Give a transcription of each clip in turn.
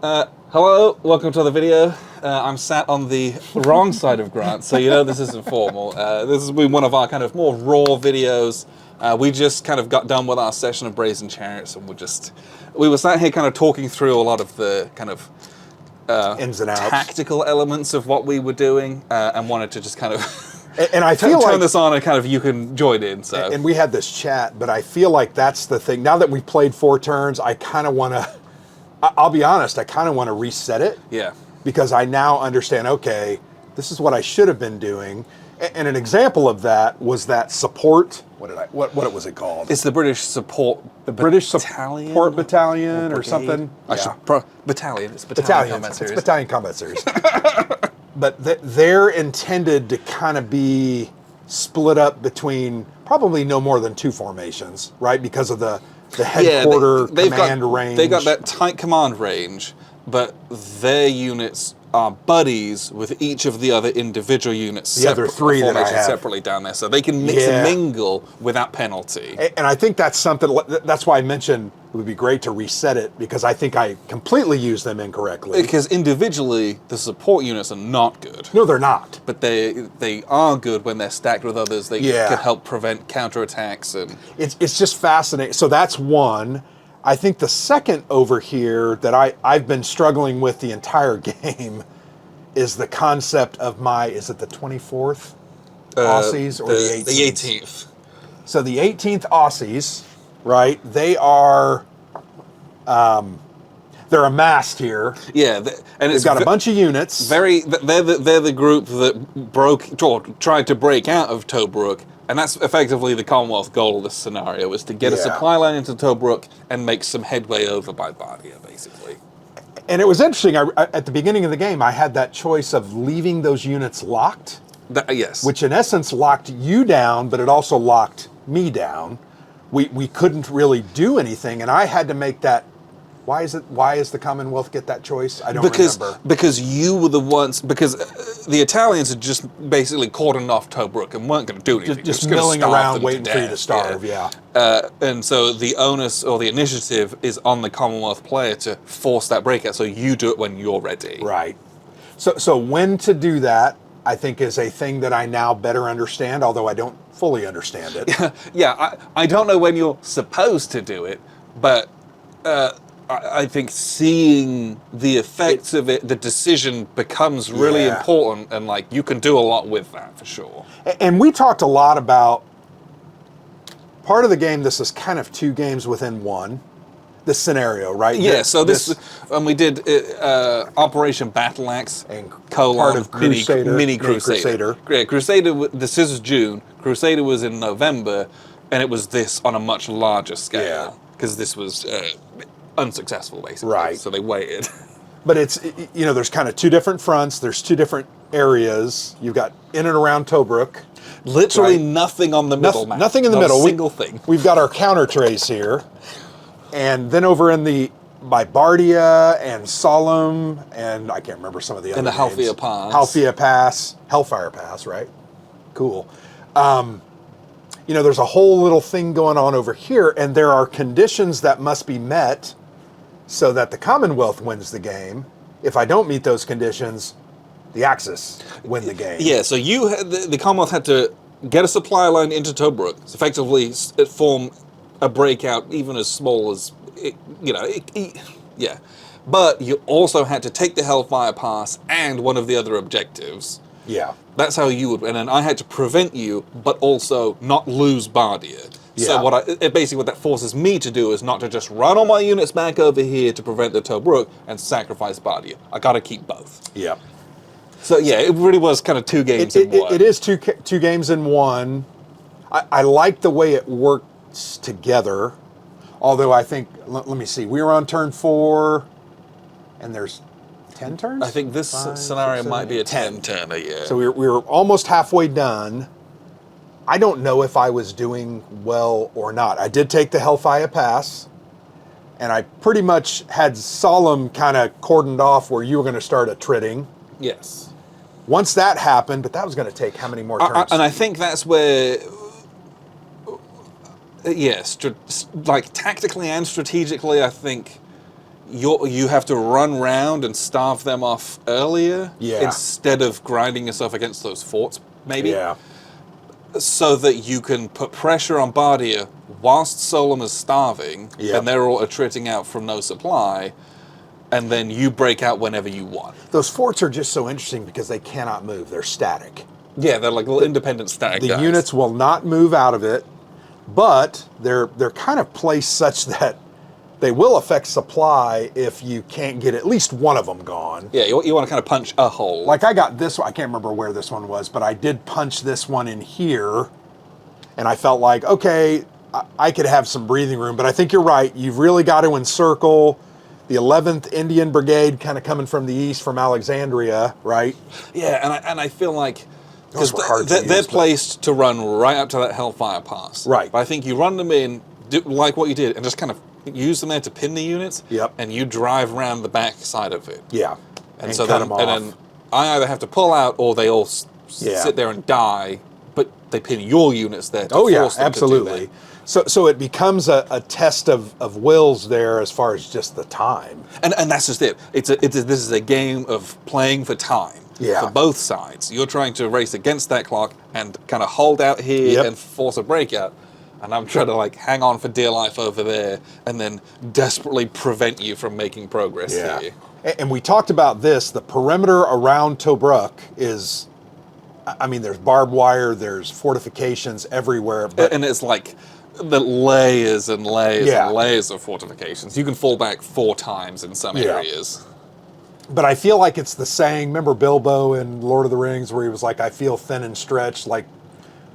Hello, welcome to the video. I'm sat on the wrong side of Grant, so you know this isn't formal. This has been one of our kind of more raw videos. We just kind of got done with our session of Brazen Chariots, and we were sat here kind of talking through a lot of the kind of ins and outs, tactical elements of what we were doing, and wanted to just kind of and I feel turn this on and kind of you can join in. So and we had this chat, but I feel like that's the thing. Now that we've played 4 turns, I kind of want to. I'll be honest, I kind of want to reset it. Yeah. Because I now understand, okay, this is what I should have been doing. And an example of that was that support, what was it called? It's the British support British battalion? Support Battalion or something. Battalion. It's Battalion Combat Series. It's Battalion Combat Series. But they're intended to kind of be split up between probably no more than 2 formations, right? Because of the headquarter command range. They got that tight command range, but their units are buddies with each of the other individual units. The other 3 that I have separately down there, so they can mix and mingle without penalty. And I think that's something. That's why I mentioned it would be great to reset it, because I think I completely used them incorrectly. Because individually, the support units are not good. No, they're not. But they are good when they're stacked with others. They can help prevent counterattacks, and it's just fascinating. So that's one. I think the second over here that I've been struggling with the entire game is the concept of is it the 24th Aussies or the 18th? The 18th. So the 18th Aussies, right? They are, they're amassed here. Yeah, and they've got a bunch of units. They're the group that tried to break out of Tobruk. And that's effectively the Commonwealth goal of this scenario, is to get a supply line into Tobruk and make some headway over by Bardia, basically. And it was interesting, at the beginning of the game, I had that choice of leaving those units locked. Yes. Which in essence locked you down, but it also locked me down. We couldn't really do anything, and I had to make that. Why is the Commonwealth get that choice? I don't remember. Because you were the ones. Because the Italians had just basically cordoned off Tobruk and weren't going to do anything. Just milling around waiting for you to starve. Yeah. And so the onus or the initiative is on the Commonwealth player to force that breakout. So you do it when you're ready. Right. So when to do that, I think, is a thing that I now better understand, although I don't fully understand it. Yeah. I don't know when you're supposed to do it, but. I think seeing the effects of it, the decision becomes really important, and like you can do a lot with that for sure. And we talked a lot about part of the game. This is kind of 2 games within one. This scenario, right? Yeah. So and we did Operation Battle Axe and part of Mini Crusader. Yeah, Crusader. This is June. Crusader was in November, and it was this on a much larger scale because this was. Unsuccessful, basically. Right. So they waited. But it's, there's kind of 2 different fronts. There's 2 different areas. You've got in and around Tobruk. Literally nothing on the middle map. Nothing in the middle. Not a single thing. We've got our counter trace here. And then over by Bardia and Solemn, and I can't remember some of the other names. And the Halfia Pass. Halfia Pass. Hellfire Pass, right? Cool. There's a whole little thing going on over here, and there are conditions that must be met so that the Commonwealth wins the game. If I don't meet those conditions, the Axis win the game. Yeah, so the Commonwealth had to get a supply line into Tobruk, so effectively form a breakout even as small as, But you also had to take the Hellfire Pass and one of the other objectives. Yeah. That's how you would, and then I had to prevent you, but also not lose Bardia. Yeah. So basically what that forces me to do is not to just run all my units back over here to prevent the Tobruk and sacrifice Bardia. I got to keep both. Yeah. So yeah, it really was kind of 2 games in one. It is two games in one. I like the way it works together. Although I think, let me see, we were on turn 4, and there's 10 turns? I think this scenario might be a 10-turner, yeah. So we were almost halfway done. I don't know if I was doing well or not. I did take the Hellfire Pass, and I pretty much had Solemn kind of cordoned off where you were going to start attriting. Yes. Once that happened, but that was going to take how many more turns? And I think that's where yes, like tactically and strategically, I think you have to run round and starve them off earlier Yeah. instead of grinding yourself against those forts, maybe. Yeah. So that you can put pressure on Bardia whilst Solom is starving, Yep. and they're all attriting out from no supply, and then you break out whenever you want. Those forts are just so interesting because they cannot move. They're static. Yeah, they're like little independent static The guys. units will not move out of it, but they're kind of placed such that they will affect supply if you can't get at least one of them gone. Yeah, you want to kind of punch a hole. Like I got this one, I can't remember where this one was, but I did punch this one in here, and I felt like, okay, I could have some breathing room, but I think you're right. You've really got to encircle the 11th Indian Brigade kind of coming from the east from Alexandria, right? Yeah, and I feel like Those were hard to they're use, but- placed to run right up to that Hellfire Pass. Right. But I think you run them in, do, like what you did, and just kind of use them there to pin the units. Yep. And you drive around the back side of it. Yeah. And so cut then, 'em off. and then I either have to pull out or they all Yeah. sit there and die, but they pin your units there to Oh yeah, force them absolutely. to do that. So it becomes a test of wills there as far as just the time. And that's just it. This is a game of playing for time. Yeah. For both sides. You're trying to race against that clock and kind of hold out here Yep. and force a breakout. And I'm trying to like hang on for dear life over there and then desperately prevent you from making progress here. And we talked about this. The perimeter around Tobruk is, I mean, there's barbed wire, there's fortifications everywhere. But And it's like the layers and layers Yeah. and layers of fortifications. You can fall back 4 times in some Yeah. areas. But I feel like it's the saying. Remember Bilbo in Lord of the Rings, where he was like, "I feel thin and stretched, like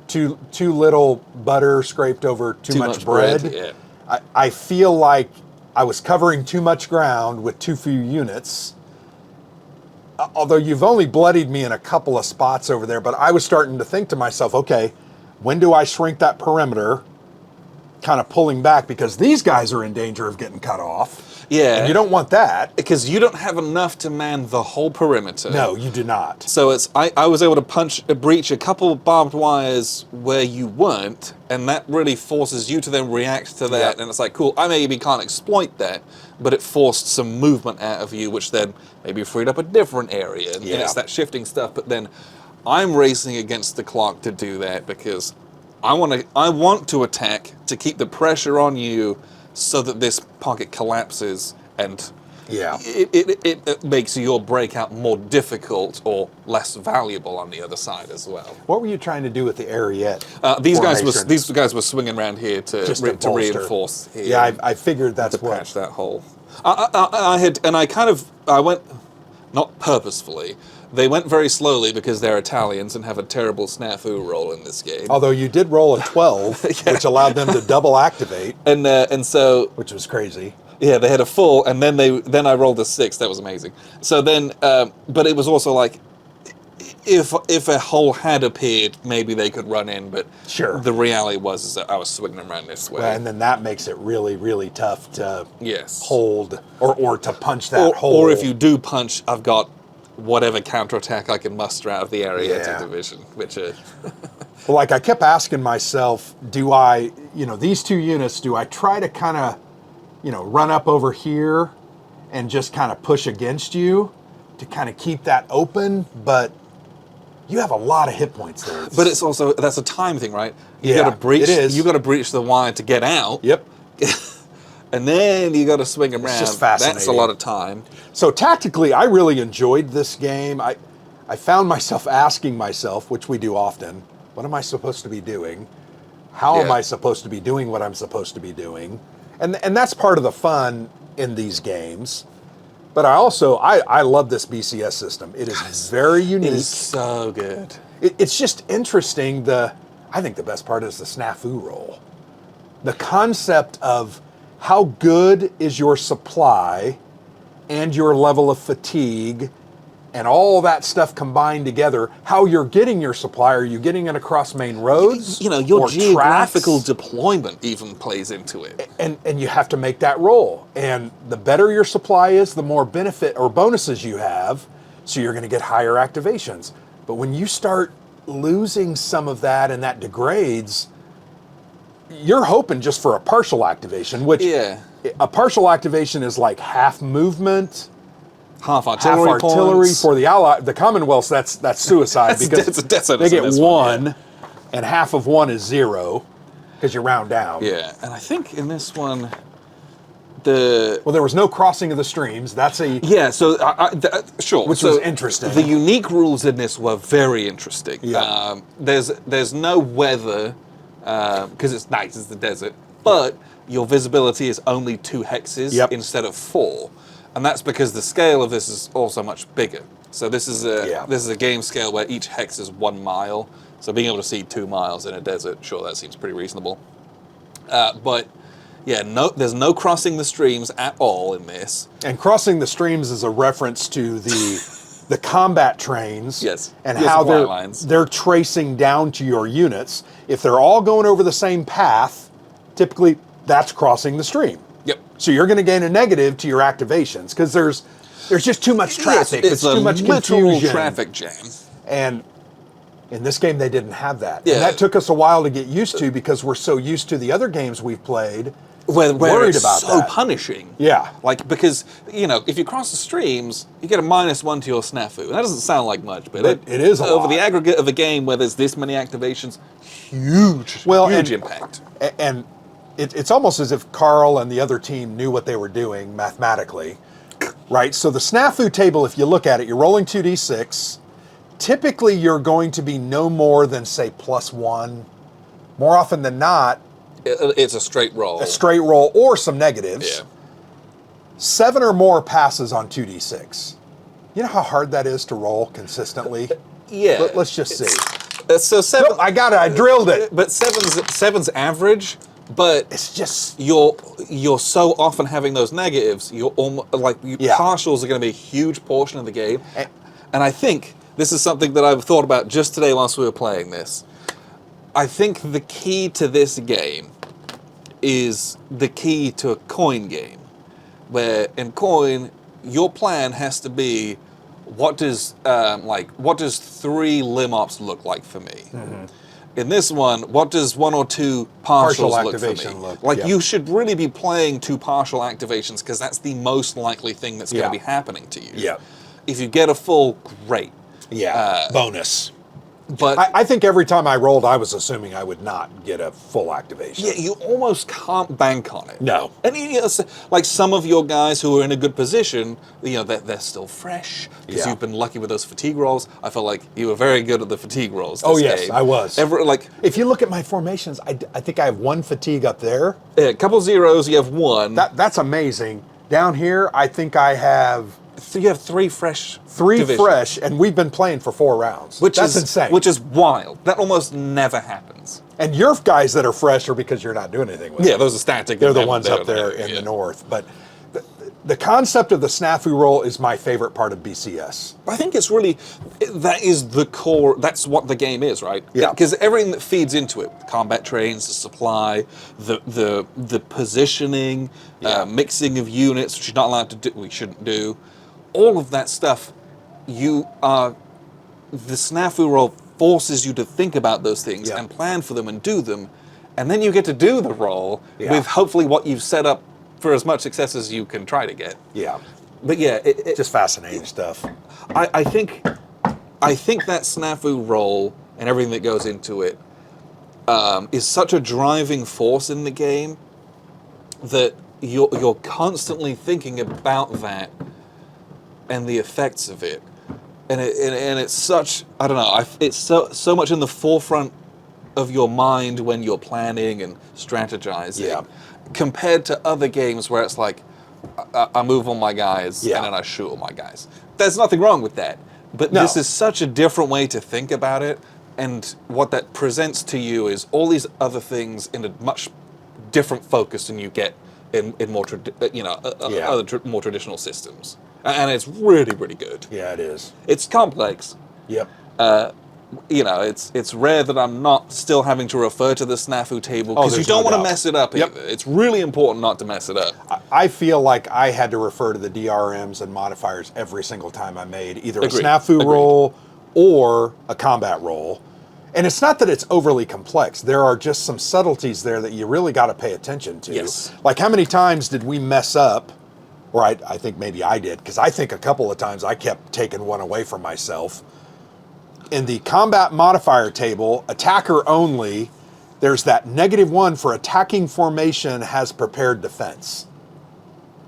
too little butter scraped over too much bread." Yeah. I feel like I was covering too much ground with too few units. Although you've only bloodied me in a couple of spots over there, but I was starting to think to myself, okay, when do I shrink that perimeter? Kind of pulling back because these guys are in danger of getting cut off. Yeah. And you don't want that. Because you don't have enough to man the whole perimeter. No, you do not. So I was able to breach a couple of barbed wires where you weren't, and that really forces you to then react to that. Yep. And it's like, cool, I maybe can't exploit that, but it forced some movement out of you, which then maybe freed up a different area. And Yeah. it's that shifting stuff. But then I'm racing against the clock to do that because I want to attack to keep the pressure on you so that this pocket collapses and Yeah. it makes your breakout more difficult or less valuable on the other side as well. What were you trying to do with the Ariete? These formation? guys were swinging around here to Just to bolster. reinforce here. Yeah, I figured that's to what. patch that hole. I went not purposefully. They went very slowly because they're Italians and have a terrible snafu roll in this game. Although you did roll a 12, which allowed them to double activate, And so which was crazy. yeah, they had a full, and then I rolled a 6. That was amazing. So then, but it was also like, if a hole had appeared, maybe they could run in. But Sure. the reality was that I was swinging them around this way. And then that makes it really, really tough to Yes. hold or to punch that Or, hole. or if you do punch, I've got whatever counterattack I can muster out of the Ariete Yeah. division, which Well, like I kept asking myself, do I, these two units, do I try to kind of, run up over here and just kind of push against you to kind of keep that open? But you have a lot of hit points there. But it's also, that's a time thing, right? You Yeah, got to breach. it is. You got to breach the wire to get out. Yep. And then you got to swing around. just That's a fascinating. lot of time. So tactically, I really enjoyed this game. I found myself asking myself, which we do often, what am I supposed to be doing? How am Yeah. I supposed to be doing what I'm supposed to be doing? And that's part of the fun in these games. But I love this BCS system. It is very unique. It is so good. It's just interesting. I think the best part is the snafu roll. The concept of how good is your supply and your level of fatigue and all that stuff combined together, how you're getting your supply. Are you getting it across main roads? Your or geographical tracks? deployment even plays into it. And you have to make that roll. And the better your supply is, the more benefit or bonuses you have. So you're going to get higher activations. But when you start losing some of that and that degrades, you're hoping just for a partial activation, which Yeah. a partial activation is like half movement, half half artillery artillery points. for the Commonwealths. That's suicide because that's they get this one, and half of one is 0 because you round down. Yeah, and I think in this one, Well, there was no crossing of the streams. That's a so sure, which was interesting. The unique rules in this were very interesting. Yeah. There's no weather because it's night, it's the desert, but your visibility is only 2 hexes instead of 4, and that's because the scale of this is also much bigger. So this is a game scale where each hex is 1 mile. So being able to see 2 miles in a desert, sure, that seems pretty reasonable. But yeah, there's no crossing the streams at all in this. And crossing the streams is a reference to the combat trains. Yes. And Your how supply they're tracing down to your units. If they're all going over the same path, typically that's crossing the stream. Yep. So you're going to gain a negative to your activations because there's just too much traffic. It's too much literal confusion. traffic jam. And in this game, they didn't have that. Yeah. And that took us a while to get used to because we're so used to the other games we've played. Where worried it's about so that. punishing. Yeah. Like, because, if you cross the streams, you get a -1 to your snafu. And that doesn't sound like much, but it is a over lot. the aggregate of a game where there's this many activations, huge impact. And it's almost as if Carl and the other team knew what they were doing mathematically, right? So the snafu table, if you look at it, you're rolling 2d6. Typically, you're going to be no more than, say, +1. More often than not, It's a straight roll. a straight roll or some negatives. Yeah. 7 or more passes on 2d6. You know how hard that is to roll consistently? Yeah. Let's just see. So 7... Nope, I got it. I drilled it. But seven's average, but It's just... you're so often having those negatives, you're almost partials are going to be a huge portion of the game. And I think this is something that I've thought about just today whilst we were playing this. I think the key to this game is the key to a coin game, where in coin your plan has to be what does 3 limb ops look like for me. Mm-hmm. In this one, what does 1 or 2 partials look for me? Like you should really be playing 2 partial activations because that's the most likely thing that's going to be happening to you. Yeah. If you get a full, great. Yeah. Bonus. But I think every time I rolled, I was assuming I would not get a full activation. yeah, you almost can't bank on it. No. And like some of your guys who are in a good position, they're still fresh because you've been lucky with those fatigue rolls. I felt like you were very good at the fatigue rolls. Oh yes, game. I was. If you look at my formations, I think I have 1 fatigue up there. A couple zeros, you have 1. That's amazing. Down here, I think I have... You have 3 fresh. 3 divisions. fresh, and we've been playing for 4 rounds. That's insane. Which is wild. That almost never happens. And your guys that are fresh are because you're not doing anything with them. Yeah, those are static. They're the ones up there in the north. But the concept of the snafu roll is my favorite part of BCS. I think it's really, that is the core, that's what the game is, right? Yeah. Because everything that feeds into it, combat trains, the supply, the positioning, mixing of units, which you're not allowed to do, we shouldn't do, all of that stuff, the snafu roll forces you to think about those things and plan for them and do them, and then you get to do the roll with hopefully what you've set up for as much success as you can try to get. Yeah. But yeah, it Just fascinating stuff. I think that snafu roll and everything that goes into it is such a driving force in the game that you're constantly thinking about that and the effects of it, and it's such, I don't know, it's so much in the forefront of your mind when you're planning and strategizing. Yeah. Compared to other games where it's like, I move on my guys Yeah. and then I shoot all my guys. There's nothing wrong with that. But No. this is such a different way to think about it. And what that presents to you is all these other things in a much different focus than you get in more more traditional systems. And it's really, really good. Yeah, it is. It's complex. Yep. It's rare that I'm not still having to refer to the snafu table because you there's don't no want to doubt. mess it up Yep. either. It's really important not to mess it up. I feel like I had to refer to the DRMs and modifiers every single time I made either Agreed. a snafu Agreed. roll or a combat roll. And it's not that it's overly complex. There are just some subtleties there that you really got to pay attention to. Yes. Like how many times did we mess up, or I think maybe I did, because I think a couple of times I kept taking one away from myself. In the combat modifier table, attacker only, there's that -1 for attacking formation has prepared defense.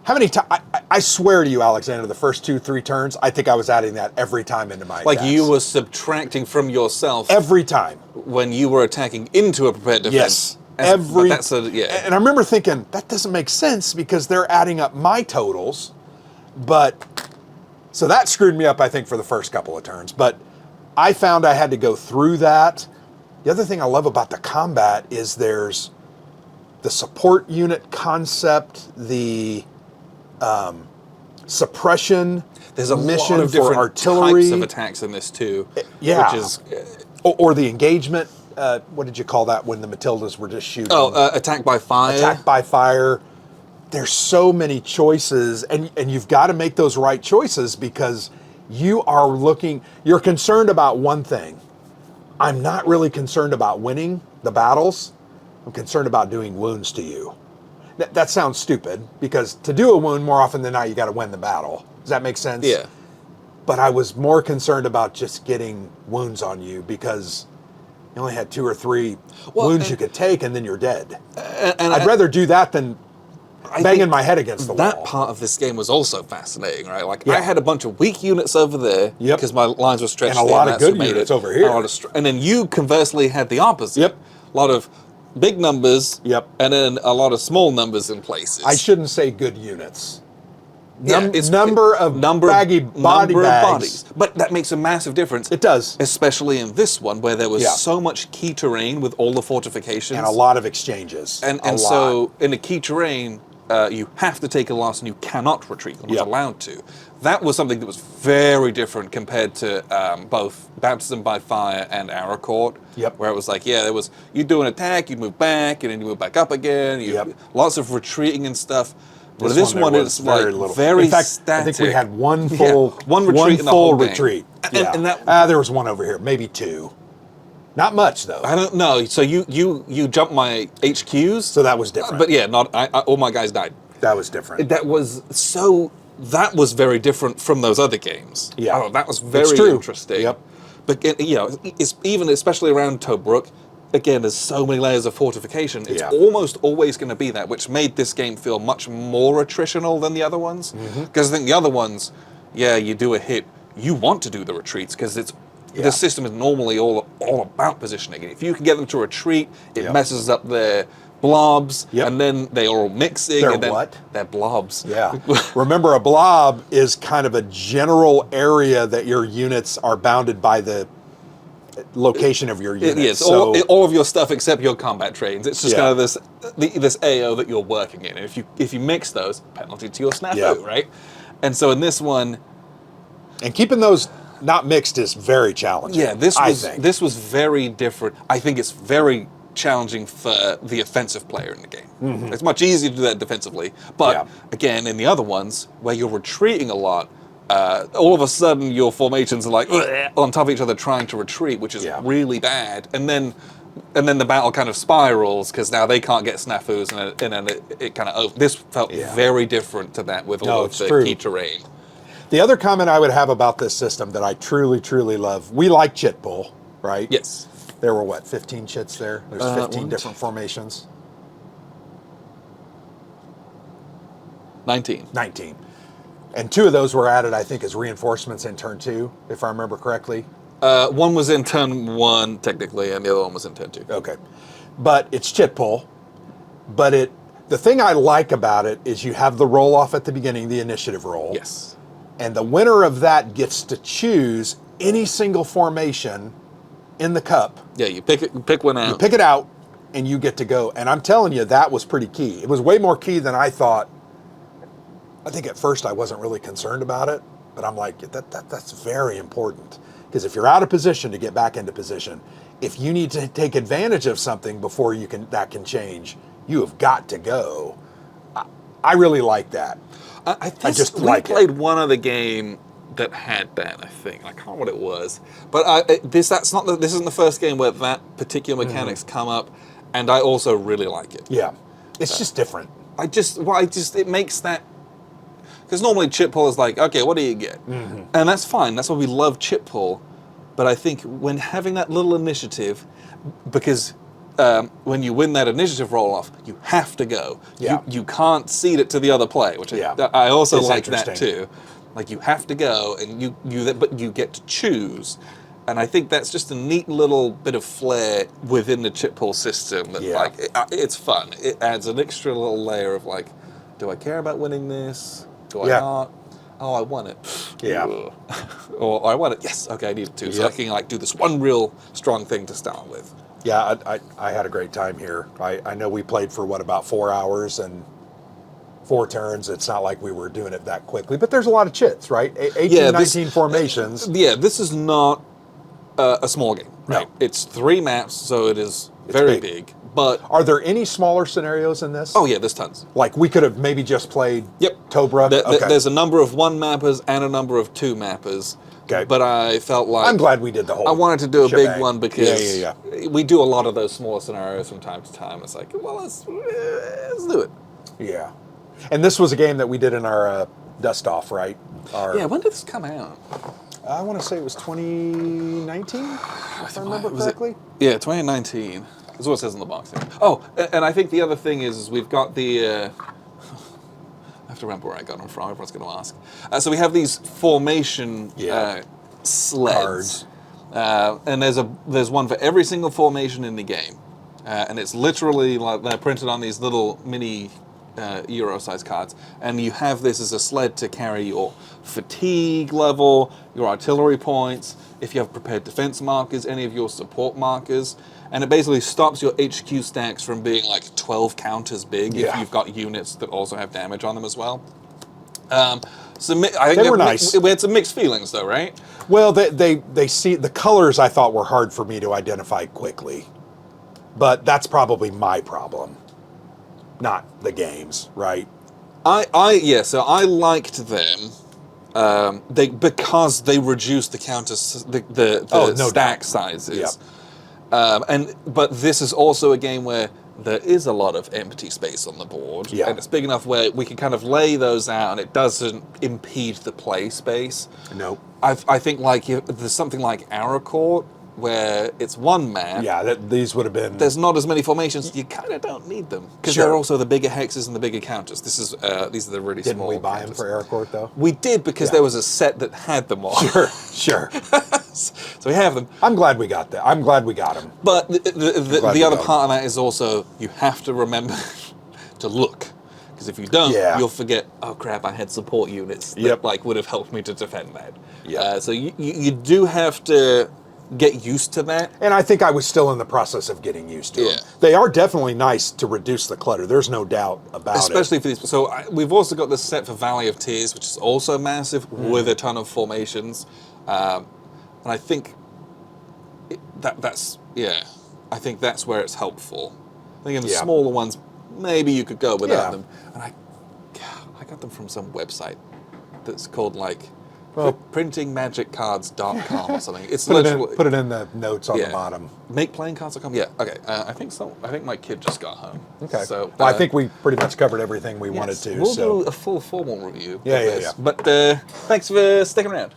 How many times? I swear to you, Alexander, the first 2-3 turns, I think I was adding that every time into my Like attacks. you were subtracting from yourself Every time. when you were attacking into a prepared defense. Yes. But that's yeah. And I remember thinking, that doesn't make sense because they're adding up my totals. But, so that screwed me up, I think, for the first couple of turns. But I found I had to go through that. The other thing I love about the combat is there's the support unit concept, the suppression There's a mission lot of for different artillery. types of attacks in this too. Yeah. Which is Or the engagement. What did you call that when the Matildas were just shooting? attack by fire. Attack by fire. There's so many choices, and you've got to make those right choices because you're concerned about one thing. I'm not really concerned about winning the battles. I'm concerned about doing wounds to you. That sounds stupid because to do a wound more often than not, you got to win the battle. Does that make sense? Yeah. But I was more concerned about just getting wounds on you because you only had 2 or 3 wounds you could take and then you're dead. And I'd rather do that than banging my head against the wall. That part of this game was also fascinating, right? Like I had a bunch of weak units over there because my lines were stretched, and a lot of good units over here. And then you conversely had the opposite. Yep. A lot of big numbers. Yep. And then a lot of small numbers in places. I shouldn't say good units. It's number of baggy body bags. But that makes a massive difference. It does. Especially in this one where there was so much key terrain with all the fortifications. And a lot of exchanges. And so in the key terrain, you have to take a loss and you cannot retreat. You're not allowed to. That was something that was very different compared to both Baptism by Fire and Arrow Court. Yep. Where it was like, there was, you do an attack, you move back, and then you move back up again. Lots of retreating and stuff. But this one is like very in fact, static. I think we had one full retreat in the whole thing. And there was one over here, maybe 2. Not much though. I don't know. So you jumped my HQs. So that was different. But yeah, all my guys died. That was different. That was very different from those other games. Yeah, that was very interesting. Yep. But it's even especially around Tobruk. Again, there's so many layers of fortification. It's almost always going to be that, which made this game feel much more attritional than the other ones. Because I think the other ones, you do a hit, you want to do the retreats because the system is normally all about positioning. And if you can get them to retreat, it messes up their blobs, and then they are all mixing. They're blobs. Yeah. Remember, a blob is kind of a general area that your units are bounded by the location of your unit. Yes, so all of your stuff except your combat trains. It's just kind of this AO that you're working in. And if you mix those, penalty to your snafu, right? And so in this one, and keeping those not mixed is very challenging. Yeah, this was very different. I think it's very challenging for the offensive player in the game. It's much easier to do that defensively. But again, in the other ones where you're retreating a lot, all of a sudden your formations are like on top of each other trying to retreat, which is really bad. And then the battle kind of spirals because now they can't get snafus, and then it kind of this felt very different to that with all of the key terrain. The other comment I would have about this system that I truly, truly love, we like chit pull, right? Yes. There were 15 chits there? There's 15 different formations. 19. And 2 of those were added, I think, as reinforcements in turn 2, if I remember correctly. One was in turn 1, technically, and the other one was in turn 2. Okay. But it's chit pull. But the thing I like about it is you have the roll-off at the beginning, the initiative roll. Yes. And the winner of that gets to choose any single formation in the cup. Yeah, you pick one out. You pick it out, and you get to go. And I'm telling you, that was pretty key. It was way more key than I thought. I think at first I wasn't really concerned about it, but I'm like, that's very important. Because if you're out of position to get back into position, if you need to take advantage of something before that can change, you have got to go. I really like that. I just played one other game that had that. I think I can't remember what it was, but this isn't the first game where that particular mechanics come up, and I also really like it. Yeah, it's just different. It makes that, because normally chip pull is like, okay, what do you get, and that's fine. That's why we love chip pull, but I think when having that little initiative, because when you win that initiative roll off, you have to go. Yeah. You can't cede it to the other player, which I also like that too. Like you have to go, and but you get to choose. And I think that's just a neat little bit of flair within the chip pull system that like it's fun. It adds an extra little layer of like, do I care about winning this? Do I not? Oh, I won it. Yeah. Or I won it. Yes. Okay, I needed to. So I can like do this one real strong thing to start with. Yeah, I had a great time here. I know we played for about 4 hours and 4 turns. It's not like we were doing it that quickly, but there's a lot of chits, right? 18, 19 formations. This is not a small game, right? No. It's 3 maps, so it's very big. But are there any smaller scenarios in this? Oh yeah, there's tons. Like we could have maybe just played Tobra? There's a number of 1 mappers and a number of 2 mappers. Okay. But I felt like I'm glad we did the whole. I wanted to do a big one because yeah. we do a lot of those smaller scenarios from time to time. It's like, well, let's do it. Yeah. And this was a game that we did in our dust off, right? When did this come out? I want to say it was 2019, if I remember correctly. Yeah, 2019. That's what it says on the box here. Oh, and I think the other thing is we've got the... I have to remember where I got them from. Everyone's going to ask. So we have these formation sleds. And there's one for every single formation in the game. And it's literally like they're printed on these little mini Euro-sized cards. And you have this as a sled to carry your fatigue level, your artillery points, if you have prepared defense markers, any of your support markers. And it basically stops your HQ stacks from being like 12 counters big if you've got units that also have damage on them as well. So I think they were nice. We had some mixed feelings though, right? Well, they see the colors. I thought were hard for me to identify quickly, but that's probably my problem, not the game's. Right? So I liked them. Because they reduced the counters, the stack sizes. Yep. But this is also a game where there is a lot of empty space on the board, and it's big enough where we can kind of lay those out, and it doesn't impede the play space. Nope. I think like there's something like Aracourt where it's 1 map. Yeah, these would have been. There's not as many formations. You kind of don't need them because they're also the bigger hexes and the bigger counters. These are the really small. Didn't we buy counters. them for Aracourt though? We did because there was a set that had them all. Sure. So we have them. I'm glad we got that. I'm glad we got them. But the other part of that is also you have to remember to look. Because if you don't, you'll forget, oh crap, I had support units that would have helped me to defend that. So you do have to get used to that. And I think I was still in the process of getting used to them. They are definitely nice to reduce the clutter. There's no doubt about Especially for these. So we've also got this set for Valley of Tears, which is also massive with a ton of formations. And I think that's I think that's where it's helpful. I think in the smaller ones, maybe you could go without them. And I got them from some website that's called like printingmagiccards.com or something. It's put it in the notes on the bottom. Makeplayingcards.com. Yeah. Okay. I think so. I think my kid just got home. Okay. So I think we pretty much covered everything we wanted to. We'll do a full formal review. Yeah. But thanks for sticking around.